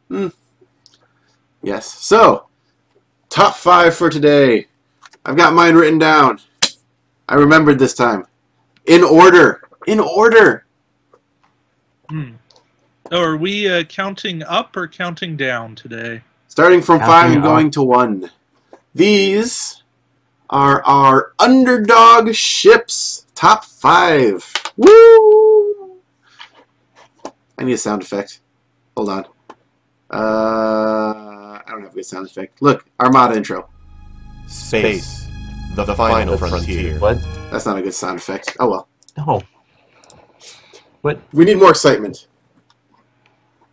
Mm. Yes. So, top 5 for today. I've got mine written down. I remembered this time. In order. In order. Oh, are we counting up or counting down today? Starting from Counting 5 and up. going to 1. These are our underdog ships. Top 5. Woo! I need a sound effect. Hold on. I don't have a good sound effect. Look, Armada intro. Space, the final frontier. What? That's not a good sound effect. Oh well. No. What? We need more excitement.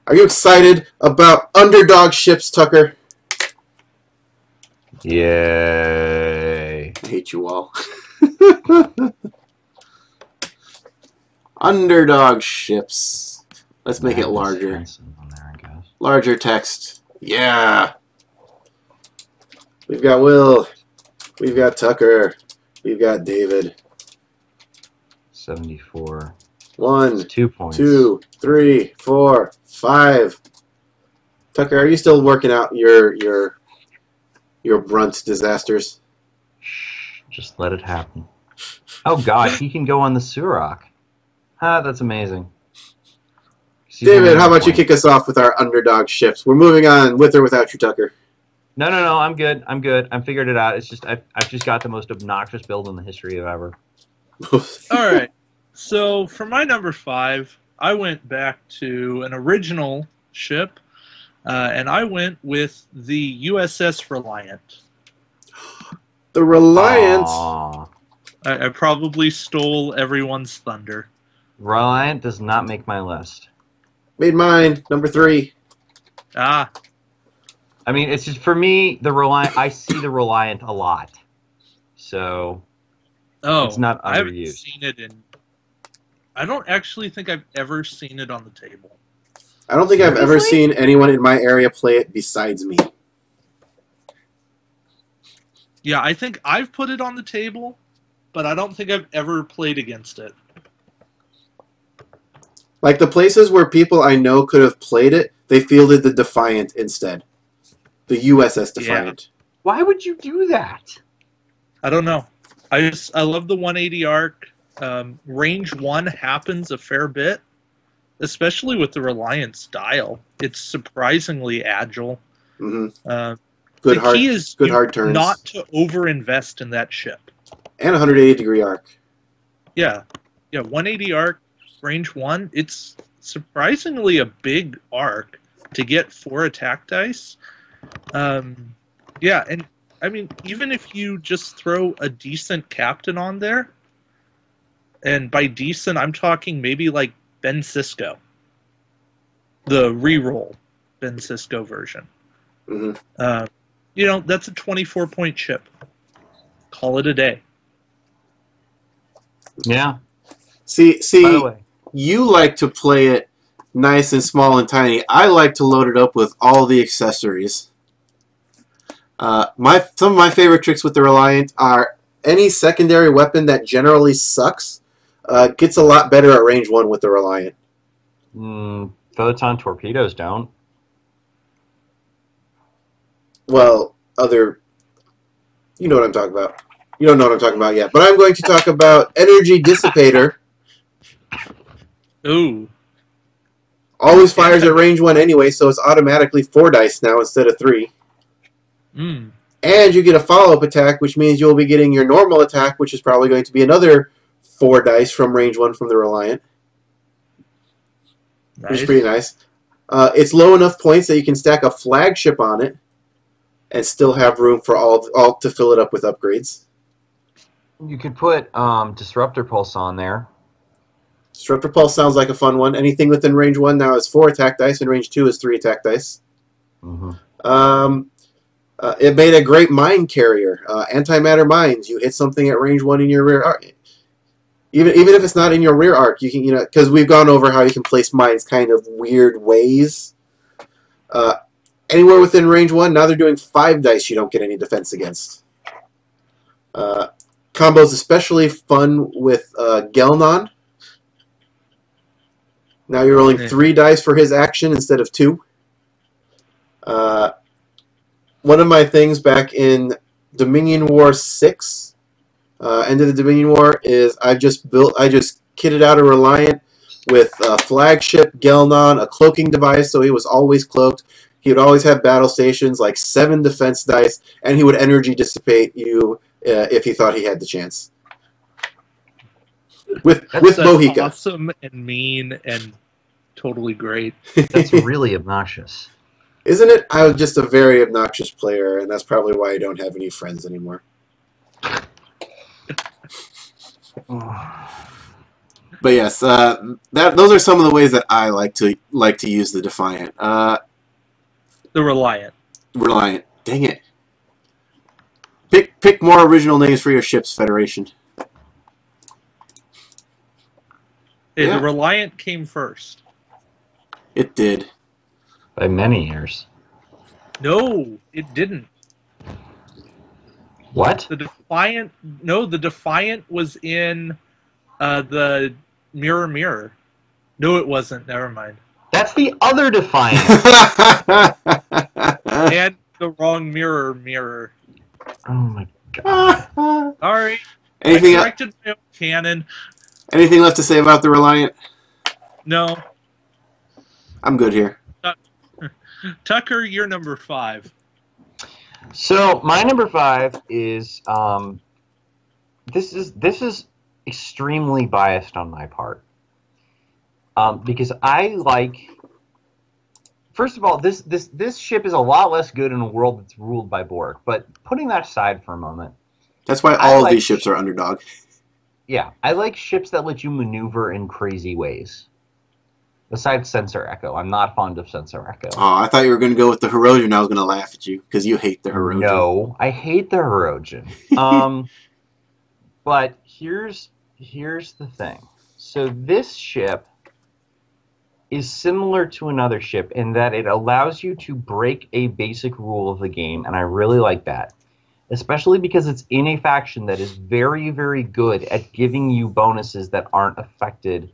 Are you excited about underdog ships, Tucker? Yay. I hate you all. Underdog ships. Let's make it larger. On there, I guess. Larger text. Yeah. We've got Will. We've got Tucker. We've got David. 74. 1, 2 points. 2, 3, 4, 5. Tucker, are you still working out your brunt disasters? Shh, just let it happen. Oh god, he can go on the Surok. Ah, that's amazing. David, how about you kick us off with our underdog ships? We're moving on with or without you, Tucker. No, I'm good. I'm good. I figured it out. It's just I've just got the most obnoxious build in the history of ever. All right. So for my number 5, I went back to an original ship, and I went with the USS Reliant. The Reliant. Aww. I probably stole everyone's thunder. Reliant does not make my list. Made mine, number 3. Ah, I mean, it's just for me, the Reliant. I see the Reliant a lot, so it's not I haven't underused. seen it in. I don't actually think I've ever seen it on the table. I don't think I've ever Seriously? seen anyone in my area play it besides me. Yeah, I think I've put it on the table, but I don't think I've ever played against it. Like the places where people I know could have played it, they fielded the Defiant instead. The USS Defiant. Why would you do that? I don't know. I love the 180 arc. Range 1 happens a fair bit, especially with the Reliant style. It's surprisingly agile. Mm-hmm. The key is good hard turns. Not to overinvest in that ship. And 180-degree arc. Yeah. 180 arc, range 1. It's surprisingly a big arc to get 4 attack dice. Yeah, and I mean, even if you just throw a decent captain on there, and by decent, I'm talking maybe like Ben Sisko, the reroll Ben Sisko version. Mm-hmm. That's a 24-point ship. Call it a day. Yeah. See, By the way, you like to play it nice and small and tiny. I like to load it up with all the accessories. Some of my favorite tricks with the Reliant are any secondary weapon that generally sucks gets a lot better at range 1 with the Reliant. photon torpedoes don't. Well, you know what I'm talking about. You don't know what I'm talking about yet. But I'm going to talk about Energy Dissipator. Ooh. Always fires at range 1 anyway, so it's automatically 4 dice now instead of 3. Mm. And you get a follow-up attack, which means you'll be getting your normal attack, which is probably going to be another 4 dice from range 1 from the Reliant. Nice. Which is pretty nice. It's low enough points that you can stack a flagship on it and still have room for all to fill it up with upgrades. You could put Disruptor Pulse on there. Disruptor Pulse sounds like a fun one. Anything within range 1 now is 4 attack dice, and range 2 is 3 attack dice. Mm-hmm. It made a great mine carrier. Antimatter mines. You hit something at range 1 in your rear arc. Even if it's not in your rear arc, you can, because we've gone over how you can place mines kind of weird ways. Anywhere within range 1, now they're doing 5 dice you don't get any defense against. Combos especially fun with Gelnon. Now you're rolling 3 dice for his action instead of 2. One of my things back in Dominion War 6, end of the Dominion War, is I just kitted out a Reliant with a flagship Gelnon, a cloaking device, so he was always cloaked. He would always have battle stations, like 7 defense dice, and he would energy dissipate you if he thought he had the chance. With Mohica. Awesome and mean and totally great. That's really obnoxious. Isn't it? I was just a very obnoxious player, and that's probably why I don't have any friends anymore. But yes, those are some of the ways that I like to use the Defiant. The Reliant. Reliant. Dang it. Pick more original names for your ships, Federation. Hey, yeah. The Reliant came first. It did. By many years. No, it didn't. What? The Defiant... No, the Defiant was in the Mirror. No, it wasn't. Never mind. That's the other Defiant. And the wrong Mirror. Oh my god. Sorry. Anything I corrected my own canon. Anything left to say about the Reliant? No. I'm good here. Tucker, you're number 5. So my number 5 is this is extremely biased on my part because I like. First of all, this ship is a lot less good in a world that's ruled by Borg. But putting that aside for a moment, that's why all of these ships are Underdog. Yeah, I like ships that let you maneuver in crazy ways. Besides Sensor Echo, I'm not fond of Sensor Echo. Oh, I thought you were going to go with the Herodian. I was going to laugh at you because you hate the Herodian. No, I hate the Herodian. But here's the thing. So this ship is similar to another ship in that it allows you to break a basic rule of the game, and I really like that. Especially because it's in a faction that is very, very good at giving you bonuses that aren't affected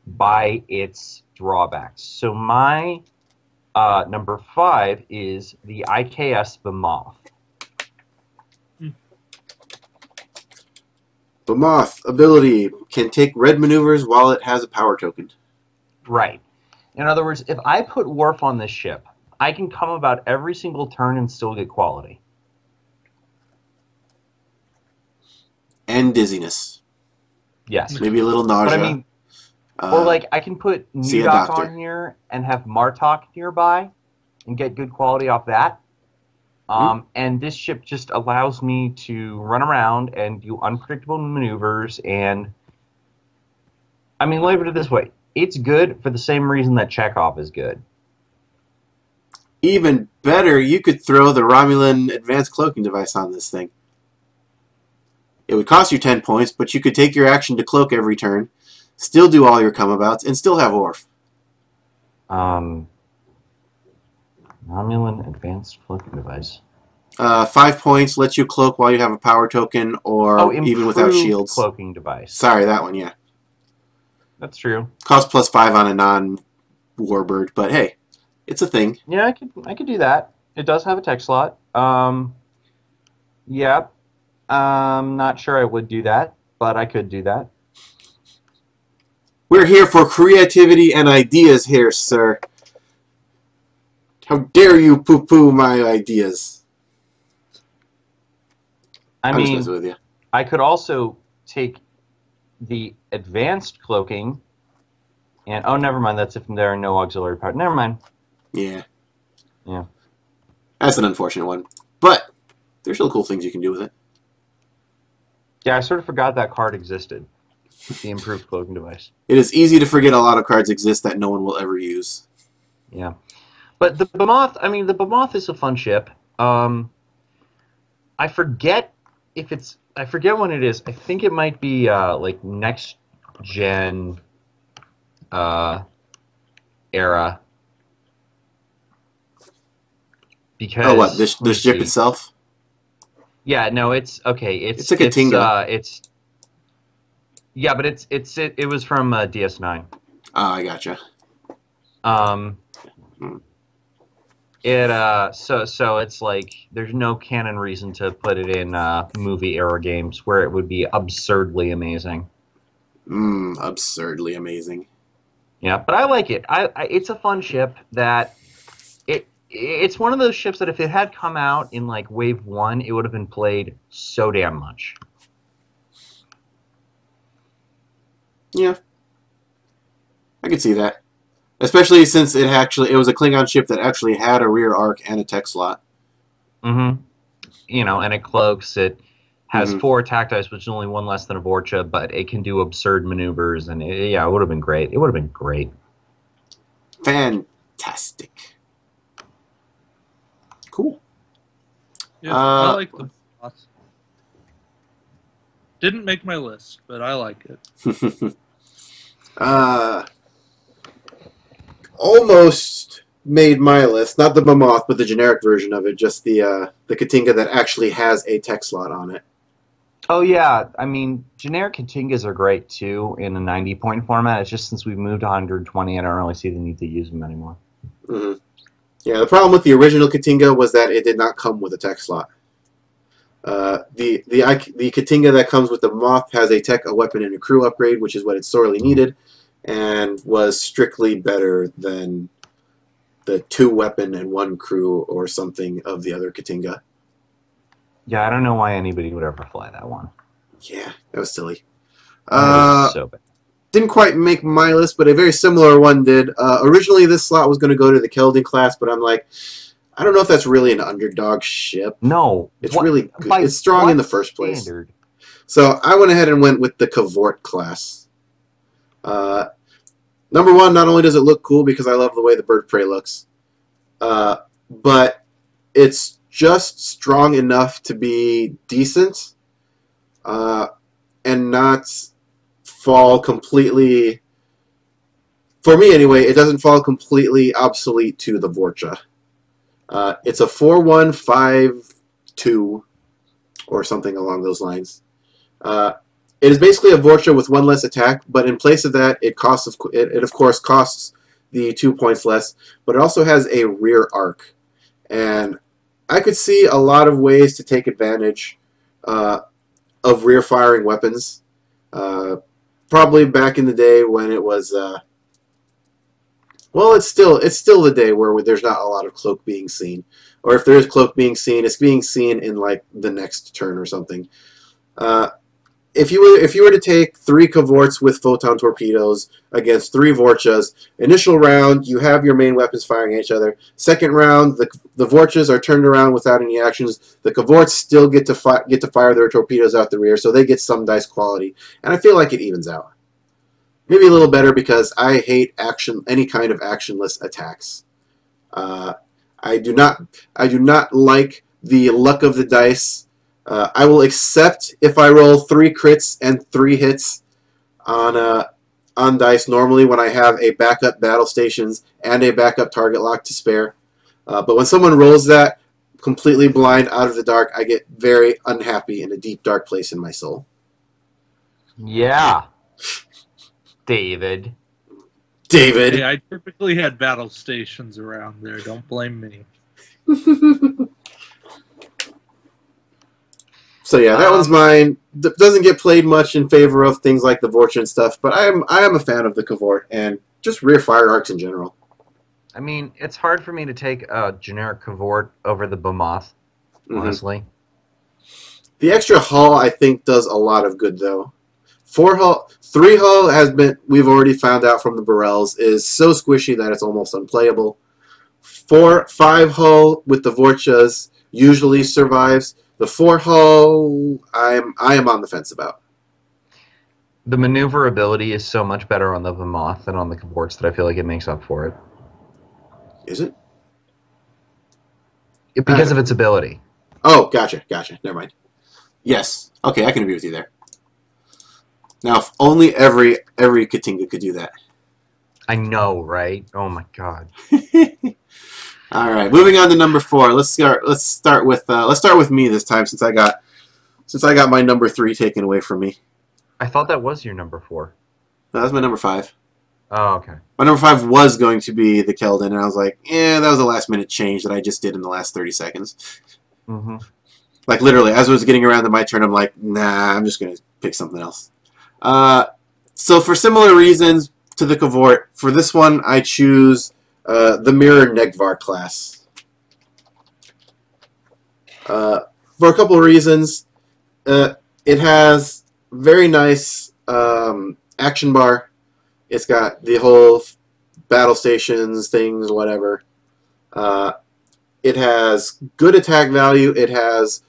by its drawbacks. So my number 5 is the IKS Bemoth. Bemoth ability can take red maneuvers while it has a power token. Right. In other words, if I put Worf on this ship, I can come about every single turn and still get quality. And dizziness. Yes. Maybe a little nausea. But I mean, or like I can put Nudok on here and have Martok nearby and get good quality off that. And this ship just allows me to run around and do unpredictable maneuvers. And I mean, let me put it this way: it's good for the same reason that Chekhov is good. Even better, you could throw the Romulan advanced cloaking device on this thing. It would cost you 10 points, but you could take your action to cloak every turn, still do all your come-abouts, and still have Orf. Romulan advanced cloaking device. 5 points lets you cloak while you have a power token, or even without shields. Cloaking device. Sorry, that one, yeah. That's true. Cost +5 on a non-warbird, but hey, it's a thing. Yeah, I could do that. It does have a tech slot. Yeah. I'm not sure I would do that, but I could do that. We're here for creativity and ideas here, sir. How dare you poo-poo my ideas? I mean, just with you. I could also take the advanced cloaking and... Oh, never mind. That's if there are no auxiliary parts. Never mind. Yeah. Yeah. That's an unfortunate one. But there's still cool things you can do with it. Yeah, I sort of forgot that card existed. The improved cloaking device. It is easy to forget a lot of cards exist that no one will ever use. Yeah. But the Bemoth, I mean, the Bemoth is a fun ship. I forget if it's... I forget when it is. I think it might be, like, next-gen era. Because... Oh, what? The ship itself? Yeah, no, it's okay. It's like a Tinga. Yeah, but it was from DS9. Oh, I gotcha. So it's like there's no canon reason to put it in movie era games where it would be absurdly amazing. Absurdly amazing. Yeah, but I like it. It's a fun ship that it's one of those ships that if it had come out in like Wave 1, it would have been played so damn much. Yeah. I could see that. Especially since it was a Klingon ship that actually had a rear arc and a tech slot. Mm-hmm. You know, and it cloaks. It has 4 attack dice, which is only 1 less than a Vorcha, but it can do absurd maneuvers, and it would have been great. It would have been great. Fantastic. Cool. Yeah, I like the boss. Didn't make my list, but I like it. Almost made my list. Not the Mammoth, but the generic version of it. Just the Katinga that actually has a tech slot on it. Oh, yeah. I mean, generic Katingas are great, too, in a 90-point format. It's just since we've moved to 120, I don't really see the need to use them anymore. Mm-hmm. Yeah, the problem with the original Katinga was that it did not come with a tech slot. The Katinga that comes with the Moth has a tech, a weapon, and a crew upgrade, which is what it sorely needed, and was strictly better than the 2 weapon and 1 crew or something of the other Katinga. Yeah, I don't know why anybody would ever fly that one. Yeah, that was silly. That was so bad. Didn't quite make my list, but a very similar one did. Originally, this slot was going to go to the Keldon class, but I'm like, I don't know if that's really an Underdog ship. No. It's really good. It's strong in the first place. Standard? So I went ahead and went with the Cavort class. Number one, not only does it look cool because I love the way the bird prey looks, but it's just strong enough to be decent and not fall completely, for me anyway, it doesn't fall completely obsolete to the Vorcha. It's a 4-1-5-2 or something along those lines. It is basically a Vorcha with 1 less attack, but in place of that, it of course costs the 2 points less, but it also has a rear arc. And I could see a lot of ways to take advantage of rear firing weapons. Probably back in the day when it was, well, it's still the day where there's not a lot of cloak being seen, or if there is cloak being seen, it's being seen in like the next turn or something. If you were to take 3 Cavorts with photon torpedoes against 3 Vorchas, initial round you have your main weapons firing at each other. Second round the Vorchas are turned around without any actions. The Cavorts still get to fire their torpedoes out the rear, so they get some dice quality, and I feel like it evens out. Maybe a little better because I hate any kind of actionless attacks. I do not like the luck of the dice. I will accept if I roll 3 crits and 3 hits on dice normally when I have a backup battle stations and a backup target lock to spare. But when someone rolls that completely blind out of the dark, I get very unhappy in a deep dark place in my soul. Yeah. David. Hey, I typically had battle stations around there. Don't blame me. So yeah, that one's mine. Doesn't get played much in favor of things like the Vorcha and stuff, but I am a fan of the Cavort and just rear fire arcs in general. I mean, it's hard for me to take a generic Cavort over the Bemoth, honestly. The extra hull, I think, does a lot of good, though. 3 hull we've already found out from the Burrells, is so squishy that it's almost unplayable. 5 hull with the Vorchas usually survives. The 4 hull, I am on the fence about. The maneuverability is so much better on the Bemoth than on the Cavorts that I feel like it makes up for it. Is it? Because of its ability. Oh, gotcha. Never mind. Yes. Okay, I can agree with you there. Now, if only every Katinga could do that. I know, right? Oh my god. All right, moving on to number 4. Let's start with me this time since I got my number 3 taken away from me. I thought that was your number 4. No, that's my number 5. Oh, okay. My number 5 was going to be the Keldon, and I was like, that was a last-minute change that I just did in the last 30 seconds. Mm-hmm. Like, literally, as I was getting around to my turn, I'm like, nah, I'm just going to pick something else. So for similar reasons to the Cavort, for this one, I choose the Mirror Negvar class. For a couple of reasons. It has very nice action bar. It's got the whole battle stations, things, whatever. It has good attack value. It has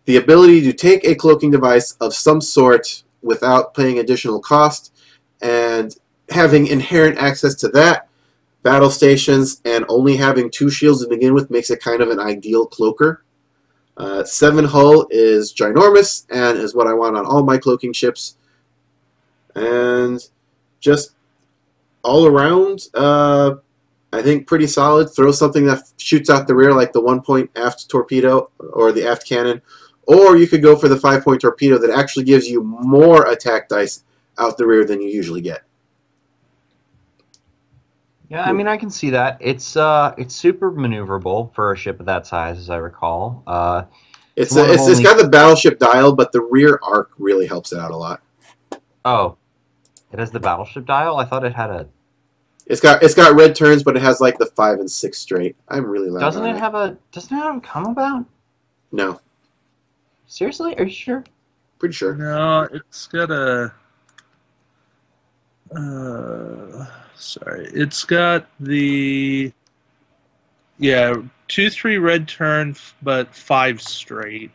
the ability to take a cloaking device of some sort without paying additional cost, and having inherent access to that, battle stations, and only having 2 shields to begin with makes it kind of an ideal cloaker. 7 hull is ginormous and is what I want on all my cloaking ships. And just all around, I think pretty solid. Throw something that shoots out the rear like the 1-point aft torpedo or the aft cannon. Or you could go for the 5-point torpedo that actually gives you more attack dice out the rear than you usually get. Yeah, I mean, I can see that. It's super maneuverable for a ship of that size, as I recall. It's got the battleship dial, but the rear arc really helps it out a lot. Oh, it has the battleship dial? I thought it had a... It's got red turns, but it has like the 5 and 6 straight. I'm really loud. Doesn't it have a come-about? No. Seriously? Are you sure? Pretty sure. No, it's got a... sorry. It's got the... Yeah, 2-3 red turn, but 5 straight.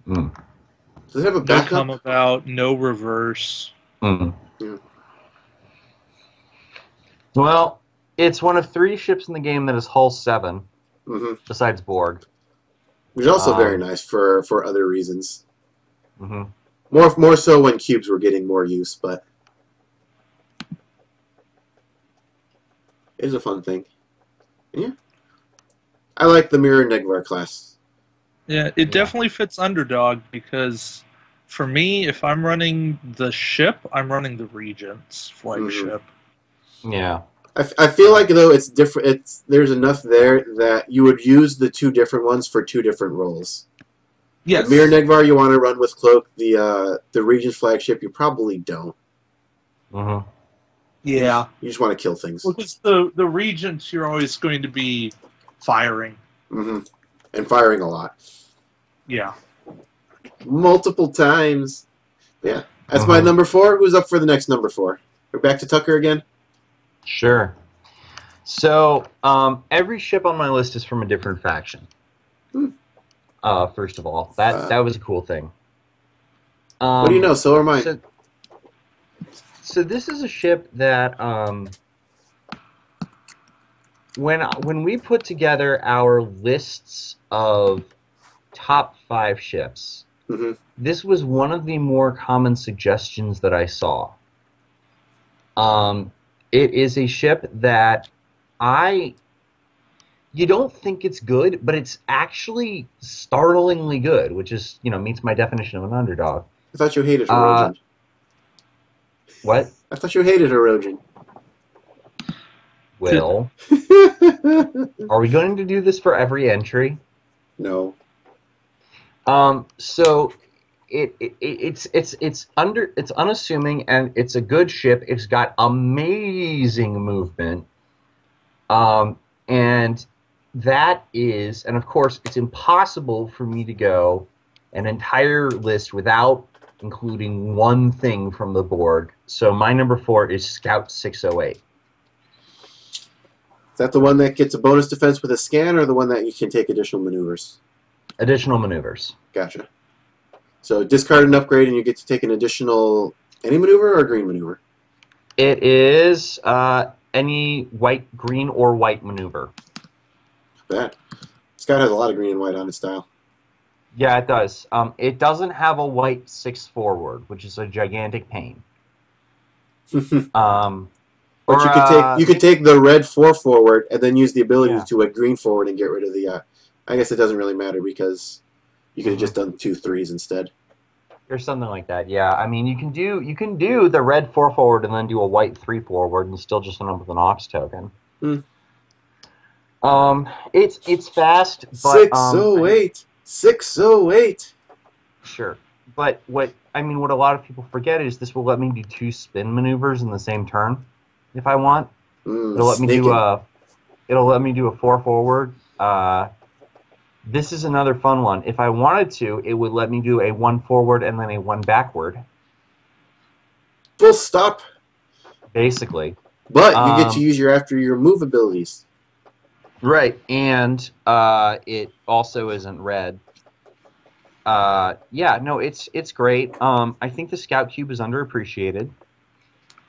Mm. Does it have a No backup? come about, no reverse. Mm. Yeah. Well, it's one of 3 ships in the game that is hull 7, besides Borg. Which is also very nice for other reasons. Mm-hmm. More so when cubes were getting more use, but it is a fun thing. Yeah. I like the Mirror Negvar class. Yeah, it definitely fits Underdog because for me, if I'm running the ship, I'm running the Regent's flagship. Yeah. I feel like though it's different. There's enough there that you would use the 2 different ones for 2 different roles. Yes. Mirror Negvar you want to run with Cloak. The Regent's flagship you probably don't. Mm-hmm. Yeah. You just want to kill things. Well, because the Regents you're always going to be firing. And firing a lot. Yeah. Multiple times. Yeah. That's my number 4. Who's up for the next number 4? We're back to Tucker again? Sure. So, every ship on my list is from a different faction. First of all. That was a cool thing. What do you know? So are mine. So this is a ship that... When we put together our lists of top 5 ships, this was one of the more common suggestions that I saw. It is a ship that you don't think it's good, but it's actually startlingly good, which is, meets my definition of an underdog. I thought you hated Erosion. What? I thought you hated Erosion. Will, are we going to do this for every entry? No. So it's unassuming and it's a good ship. It's got amazing movement. And that is, and of course, it's impossible for me to go an entire list without including one thing from the Borg. So my number 4 is Scout 608. Is that the one that gets a bonus defense with a scan, or the one that you can take additional maneuvers? Additional maneuvers. Gotcha. So discard an upgrade, and you get to take an additional any maneuver or green maneuver? It is any white, green, or white maneuver. Bad. Scout has a lot of green and white on its dial. Yeah, it does. It doesn't have a white 6 forward, which is a gigantic pain. But you could take the red 4 forward and then use the ability to a green forward and get rid of the. I guess it doesn't really matter because you could have just done 2 3s instead. or something like that. Yeah, I mean, you can do the red 4 forward and then do a white 3 forward and still just end up with an Ox token. Hmm. It's fast, but 608. 608. sure. But what a lot of people forget is this will let me do 2 spin maneuvers in the same turn if I want. It'll let me do a 4 forward. This is another fun one. If I wanted to, it would let me do a 1 forward and then a 1 backward. Full stop. Basically. But you get to use your move abilities. Right, and it also isn't red. Yeah, no, it's great. I think the Scout Cube is underappreciated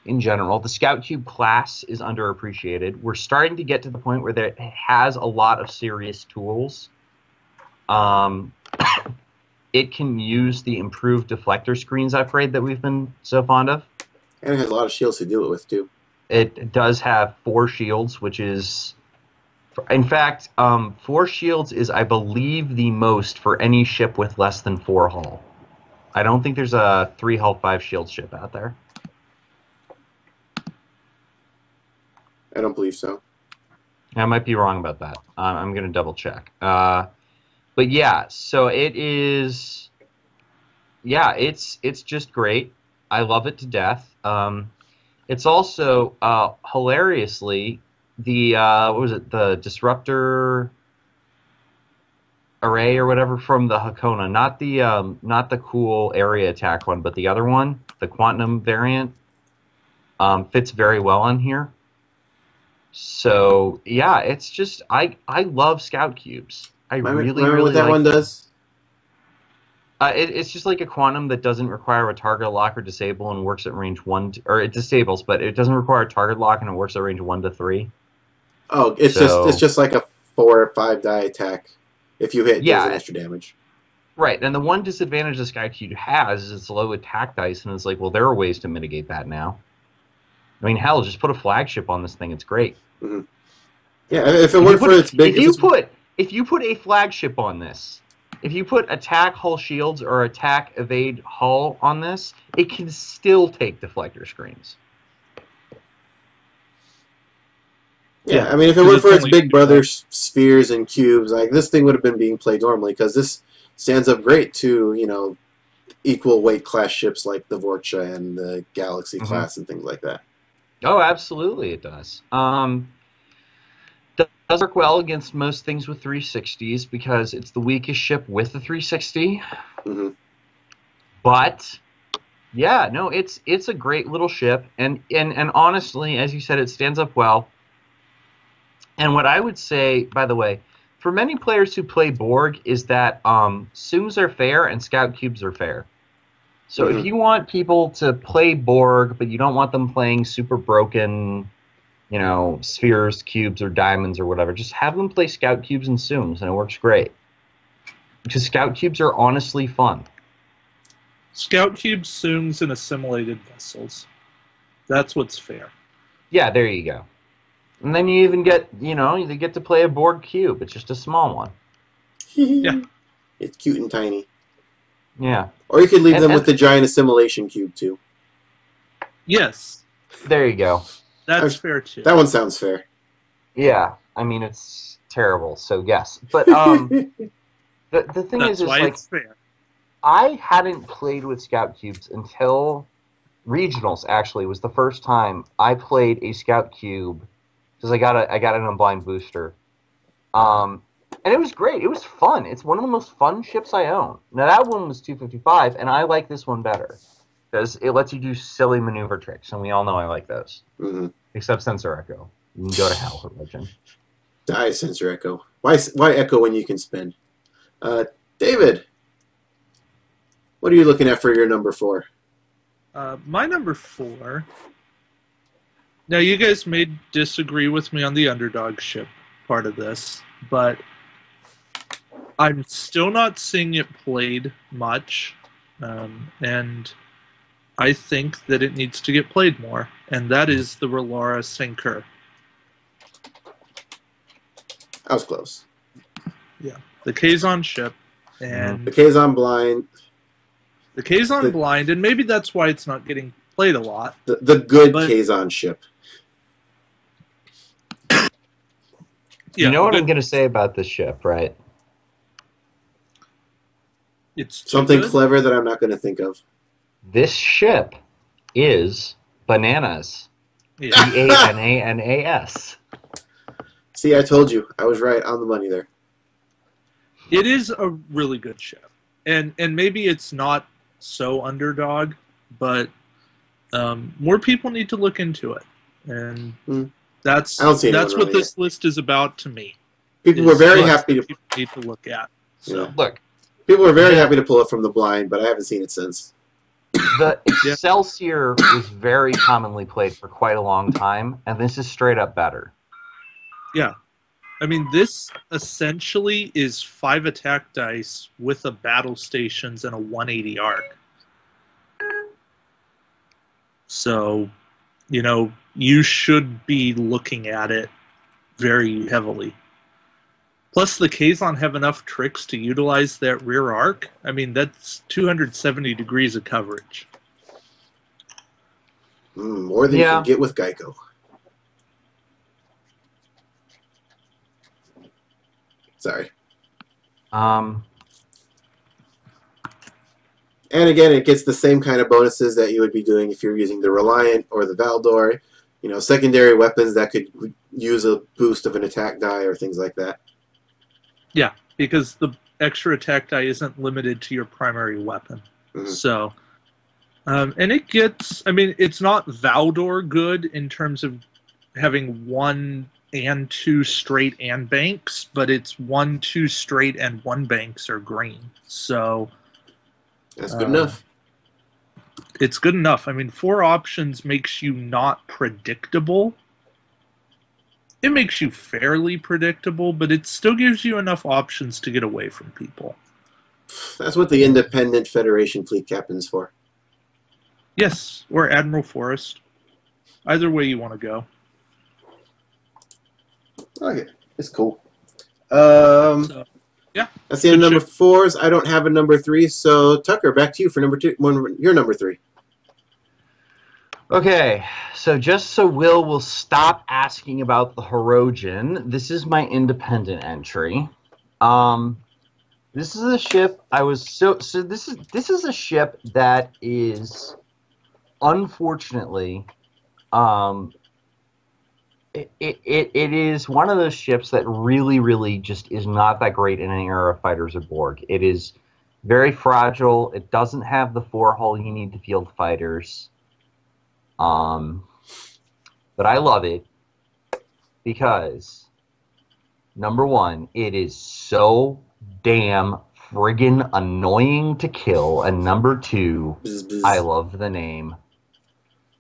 in general. The Scout Cube class is underappreciated. We're starting to get to the point where it has a lot of serious tools. It can use the improved deflector screens upgrade that we've been so fond of. And it has a lot of shields to do it with, too. It does have 4 shields, which is... In fact, 4 shields is, I believe, the most for any ship with less than 4 hull. I don't think there's a 3 hull, 5 shield ship out there. I don't believe so. I might be wrong about that. I'm going to double check. But yeah, so it is... Yeah, it's just great. I love it to death. It's also, hilariously... what was it? The disruptor array or whatever from the Hakona, not the cool area attack one, but the other one, the quantum variant, fits very well on here. So yeah, it's just I love Scout Cubes. I really what that like one does. It's just like a quantum that doesn't require a target lock or disable and works at range 1 or it disables, but it doesn't require a target lock and it works at range 1 to 3. Oh, it's just like a 4 or 5 die attack. If you hit, it does an extra damage. Right, and the one disadvantage the Sky Cube has is it's low attack dice, and it's like, well, there are ways to mitigate that now. I mean, hell, just put a flagship on this thing; it's great. Mm-hmm. Yeah, if it weren't for its big, if you put a flagship on this, if you put attack hull shields or attack evade hull on this, it can still take deflector screens. Yeah, I mean, if it weren't for its big brother spheres and cubes, like this thing would have been being played normally because this stands up great to equal weight class ships like the Vorcha and the Galaxy class and things like that. Oh, absolutely, it does. Does work well against most things with 360s because it's the weakest ship with the 360. Mm-hmm. But yeah, no, it's a great little ship, and honestly, as you said, it stands up well. And what I would say, by the way, for many players who play Borg, is that Sooms are fair and Scout Cubes are fair. So if you want people to play Borg, but you don't want them playing super broken, spheres, cubes, or diamonds or whatever, just have them play Scout Cubes and Sooms, and it works great. Because Scout Cubes are honestly fun. Scout Cubes, Sooms, and assimilated vessels. That's what's fair. Yeah, there you go. And then you even get, you get to play a Borg cube. It's just a small one. Yeah. It's cute and tiny. Yeah. Or you could leave them with the giant assimilation cube, too. Yes. There you go. That's fair, too. That one sounds fair. Yeah. I mean, it's terrible, so yes. But the thing That's is why like, it's fair. I hadn't played with Scout Cubes until Regionals, actually, was the first time I played a Scout Cube. Because I got an unblind booster, and it was great. It was fun. It's one of the most fun ships I own. Now that one was 255, and I like this one better because it lets you do silly maneuver tricks, and we all know I like those. Mm-hmm. Except Sensor Echo, you can go to hell, Legend. Die, Sensor Echo. Why Echo when you can spin? David, what are you looking at for your number 4? My number 4. Now, you guys may disagree with me on the Underdog ship part of this, but I'm still not seeing it played much, and I think that it needs to get played more, and that is the Relara Sinker. I was close. Yeah, the Kazon ship, and the Kazon blind. The Kazon blind, and maybe that's why it's not getting played a lot. The good Kazon ship. Yeah, you know what I'm going to say about this ship, right? It's something clever that I'm not going to think of. This ship is bananas. Yeah. Bananas. See, I told you. I was right on the money there. It is a really good ship. And maybe it's not so underdog, but more people need to look into it. And that's what this list is about to me. People were very happy to people need to look at. So look, people were very happy to pull it from the blind, but I haven't seen it since. The Excelsior was very commonly played for quite a long time, and this is straight up better. Yeah. I mean, this essentially is 5 attack dice with a battle stations and a 180 arc. So, you should be looking at it very heavily. Plus, the Kazon have enough tricks to utilize that rear arc. I mean, that's 270 degrees of coverage. More than you can get with Geico. Sorry. And again, it gets the same kind of bonuses that you would be doing if you're using the Reliant or the Valdor. Secondary weapons that could use a boost of an attack die or things like that. Yeah, because the extra attack die isn't limited to your primary weapon. Mm-hmm. So, and it gets, I mean, it's not Valdor good in terms of having 1 and 2 straight and banks, but it's 1, 2 straight and 1 banks are green. So that's good enough. It's good enough. I mean, 4 options makes you not predictable. It makes you fairly predictable, but it still gives you enough options to get away from people. That's what the Independent Federation fleet captain's for. Yes, or Admiral Forrest. Either way you want to go. Okay, it's cool. So, yeah. That's the end of number 4s. I don't have a number 3, so Tucker, back to you for number 2. Your number 3. Okay, so just so will stop asking about the Hirogen, this is my independent entry. This is a ship this is a ship that is unfortunately it is one of those ships that really just is not that great in an era of fighters of Borg. It is very fragile. It doesn't have the 4-hull you need to field fighters. But I love it because, number 1, it is so damn friggin' annoying to kill, and number 2, I love the name.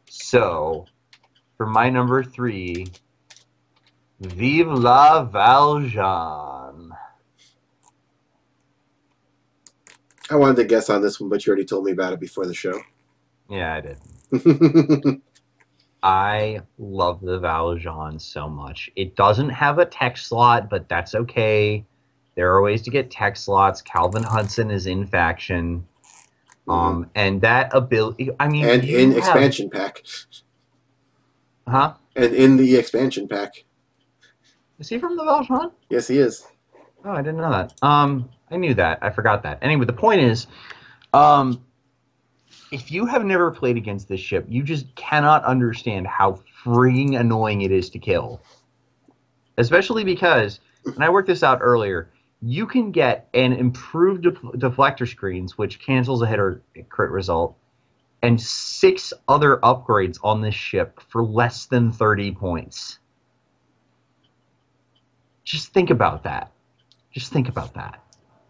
So, for my number 3, Vive la Valjean. I wanted to guess on this one, but you already told me about it before the show. Yeah, I did. I love the Valjean so much. It doesn't have a tech slot, but that's okay. There are ways to get tech slots. Calvin Hudson is in faction. And that ability, I mean... And in expansion pack. Huh? And in the expansion pack. Is he from the Valjean? Yes, he is. Oh, I didn't know that. I knew that. I forgot that. Anyway, the point is... if you have never played against this ship, you just cannot understand how freaking annoying it is to kill. Especially because, and I worked this out earlier, you can get an improved deflector screens, which cancels a hit or crit result, and 6 other upgrades on this ship for less than 30 points. Just think about that. Just think about that.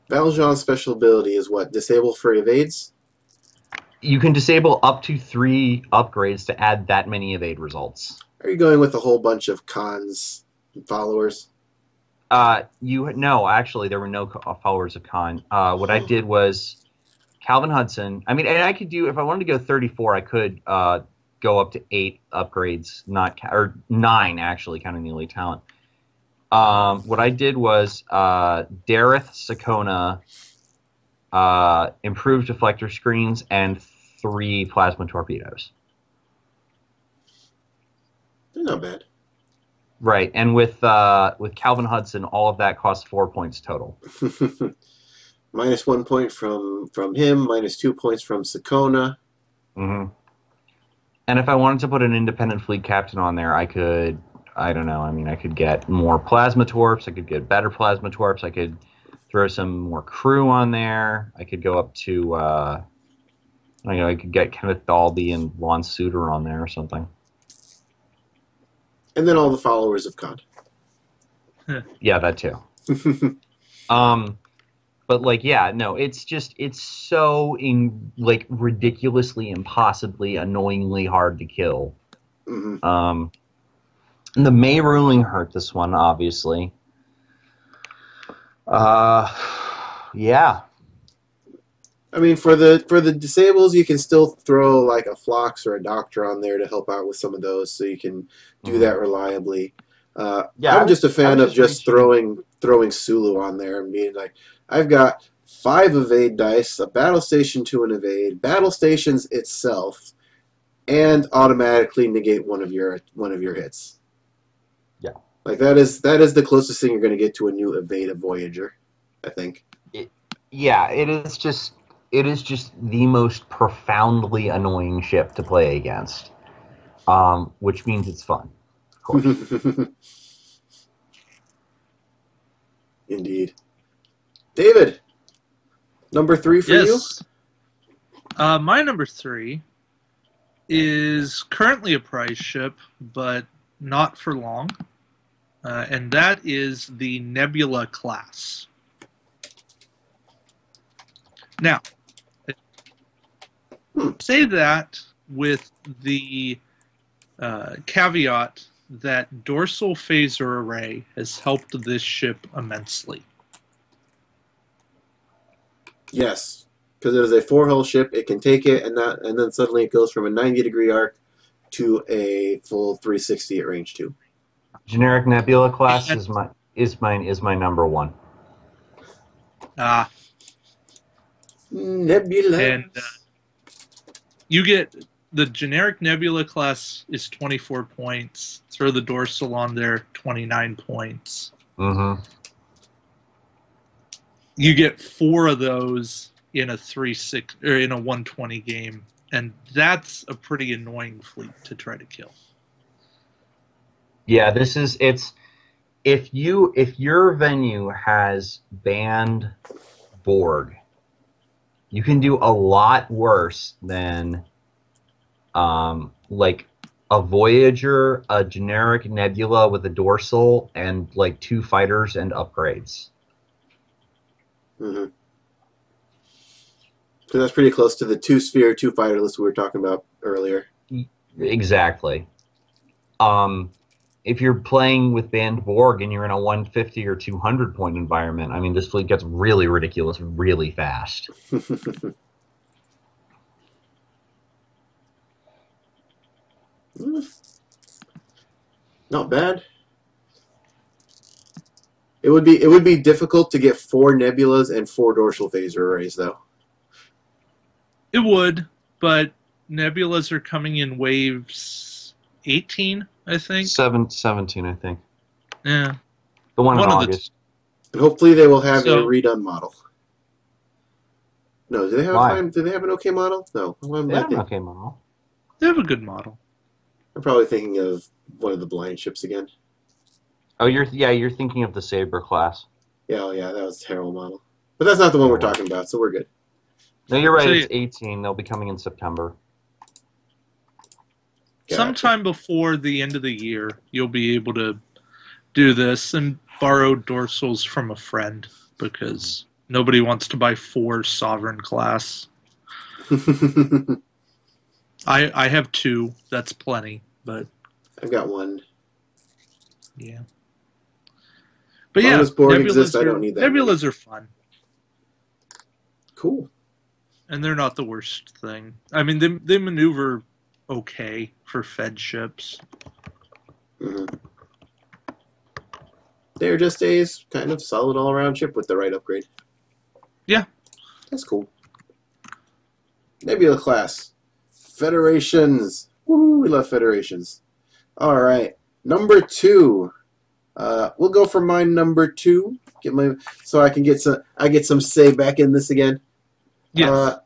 Valjean's special ability is what? Disable for evades? You can disable up to 3 upgrades to add that many evade results. Are you going with a whole bunch of cons and followers? No, actually, there were no followers of Khan. What I did was Calvin Hudson. I mean, and I could do, if I wanted to go 34, I could go up to 8 upgrades, or 9 actually, counting the elite talent. What I did was Dareth, Sakona, improved deflector screens, and 3 plasma torpedoes. They're not bad. Right, and with Calvin Hudson, all of that costs 4 points total. Minus 1 point from him, minus 2 points from Sakona. Mm-hmm. And if I wanted to put an independent fleet captain on there, I could, I don't know, I mean, I could get more plasma torps, I could get better plasma torps, I could throw some more crew on there, I could go up to, I could get Kenneth Dalby and Lon Suter on there or something. And then all the followers of Khan. Yeah, that too. But like, yeah, no, it's so ridiculously, impossibly, annoyingly hard to kill. Mm-hmm. And the May ruling hurt this one, obviously. Yeah. I mean, for the disables, you can still throw like a Phlox or a Doctor on there to help out with some of those, so you can do that reliably. Yeah, I'm just a fan of just throwing Sulu on there and being like, I've got 5 evade dice, a battle station to an evade, battle stations itself, and automatically negate one of your hits. Yeah, like that is the closest thing you're going to get to a new evade of Voyager, I think. Yeah, it is just the most profoundly annoying ship to play against, which means it's fun, of course. Indeed. David, number 3 for you? My number 3 is currently a prize ship, but not for long, and that is the Nebula class. Now, say that with the caveat that dorsal phaser array has helped this ship immensely. Yes, because it is a 4-hull ship. It can take it, and then suddenly it goes from a 90-degree arc to a full 360 at range 2. Generic Nebula class is my number 1. Nebula. And you get the generic Nebula class is 24 points. Throw the dorsal on there, 29 points. Mm-hmm. You get 4 of those in a 3-6 or in a 120 game, and that's a pretty annoying fleet to try to kill. Yeah, if your venue has banned Borg, you can do a lot worse than like a Voyager, a generic Nebula with a dorsal, and like 2 fighters and upgrades. Mm-hmm. So that's pretty close to the 2-sphere, 2-fighter list we were talking about earlier. Exactly. If you're playing with banned Borg and you're in a 150 or 200 point environment, I mean, this fleet gets really ridiculous really fast. Not bad. It would be difficult to get 4 nebulas and 4 dorsal phaser arrays, though. It would, but nebulas are coming in waves 18, I think. 17, I think. Yeah. The one in August. And hopefully they will have a redone model. No, do they have do they have an okay model? No. They have an okay model. They have a good model. I'm probably thinking of one of the blind ships again. Oh, you're thinking of the Saber class. Yeah, that was a terrible model. But that's not the one we're talking about, so we're good. No, you're right. It's 18. They'll be coming in September. Gotcha. Sometime before the end of the year, you'll be able to do this and borrow dorsals from a friend, because nobody wants to buy 4 Sovereign class. I have 2. That's plenty, but I've got 1. Yeah. But yeah, Borg exists, I don't need that. Nebulas are fun. Cool. And they're not the worst thing. I mean, they maneuver okay for Fed ships. Mm-hmm. They're just a kind of solid all-around ship with the right upgrade. Yeah. That's cool. Nebula class. Federations. Woo, we love federations. All right. Number 2. We'll go for my number 2. So I can get some say back in this again. Yes.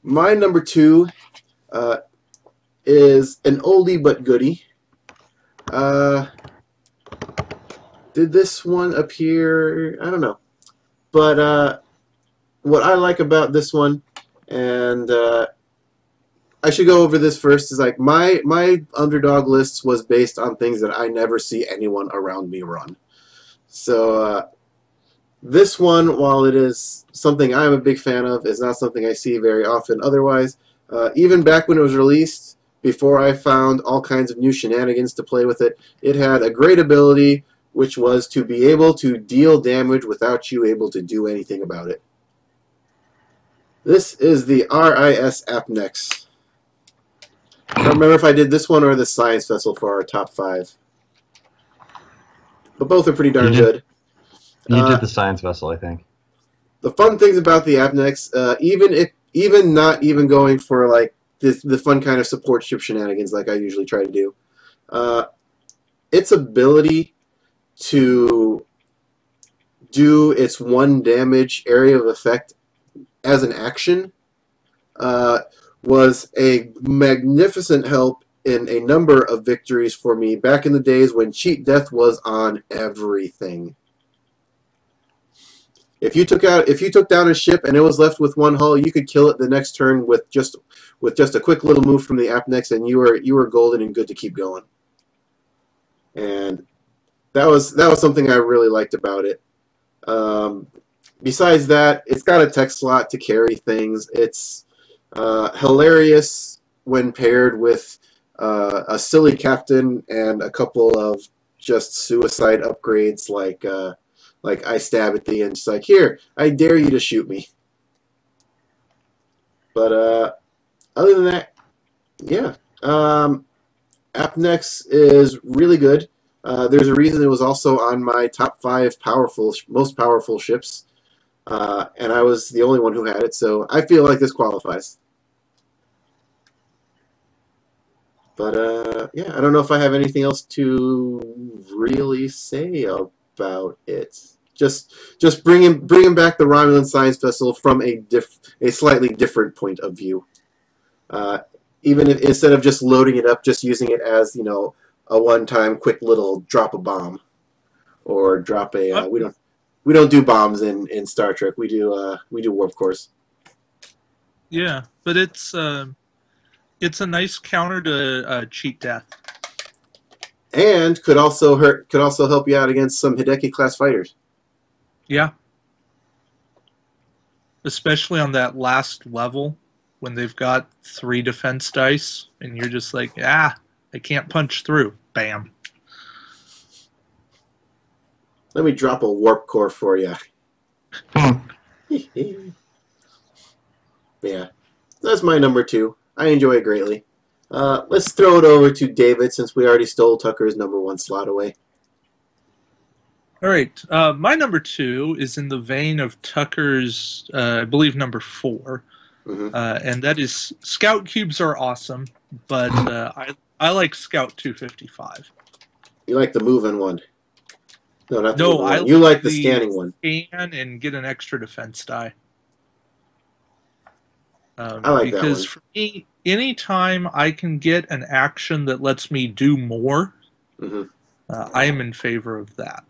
My number 2 is an oldie but goodie. Did this one appear? I don't know. But what I like about this one, and I should go over this first, is like my underdog lists was based on things that I never see anyone around me run. So this one, while it is something I'm a big fan of, is not something I see very often otherwise. Even back when it was released, before I found all kinds of new shenanigans to play with it, it had a great ability, which was to be able to deal damage without you able to do anything about it. This is the RIS Apnex. I don't remember if I did this one or the Science Vessel for our top 5. But both are pretty darn good. You did the Science Vessel, I think. The fun things about the Apnex, even not even going for like the fun kind of support ship shenanigans like I usually try to do, its ability to do its 1 damage area of effect as an action was a magnificent help in a number of victories for me back in the days when cheat death was on everything. If you took down a ship and it was left with 1 hull, you could kill it the next turn with just a quick little move from the Apnex, and you were golden and good to keep going. And that was something I really liked about it. Besides that, it's got a tech slot to carry things. It's hilarious when paired with a silly captain and a couple of just suicide upgrades like I stab at the end. It's like, here, I dare you to shoot me. But other than that, yeah. Apnex is really good. There's a reason it was also on my top 5 most powerful ships. And I was the only one who had it, so I feel like this qualifies. But yeah, I don't know if I have anything else to really say about it. Just bringing back the Romulan Science Vessel from a slightly different point of view. Even if, instead of just loading it up, just using it as, you know, a one-time quick little drop a bomb, or drop a we don't do bombs in Star Trek. We do warp cores. Yeah, but it's a nice counter to cheat death, and could also help you out against some Hideki class fighters. Yeah, especially on that last level when they've got 3 defense dice, and you're just like, I can't punch through. Bam. Let me drop a warp core for you. Yeah, that's my number 2. I enjoy it greatly. Let's throw it over to David, since we already stole Tucker's number 1 slot away. All right, my number 2 is in the vein of Tucker's, I believe, number 4, and that is Scout Cubes are awesome, but I like Scout 255. You like the moving one? No, not the No, moving I one. You like the scanning one. Scan and get an extra defense die. I like that one. Because for me, anytime I can get an action that lets me do more, I am in favor of that.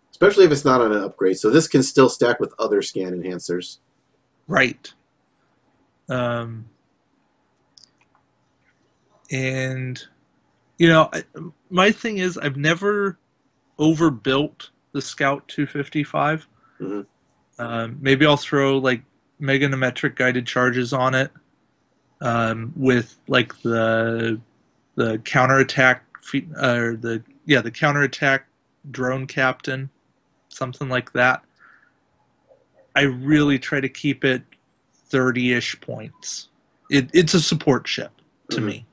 Especially if it's not on an upgrade. So this can still stack with other scan enhancers. Right. And, you know, my thing is I've never overbuilt the Scout 255. Maybe I'll throw, like, meganometric guided charges on it with, like, the counterattack, or the counterattack drone captain, something like that. I really try to keep it 30-ish points. It's a support ship to me.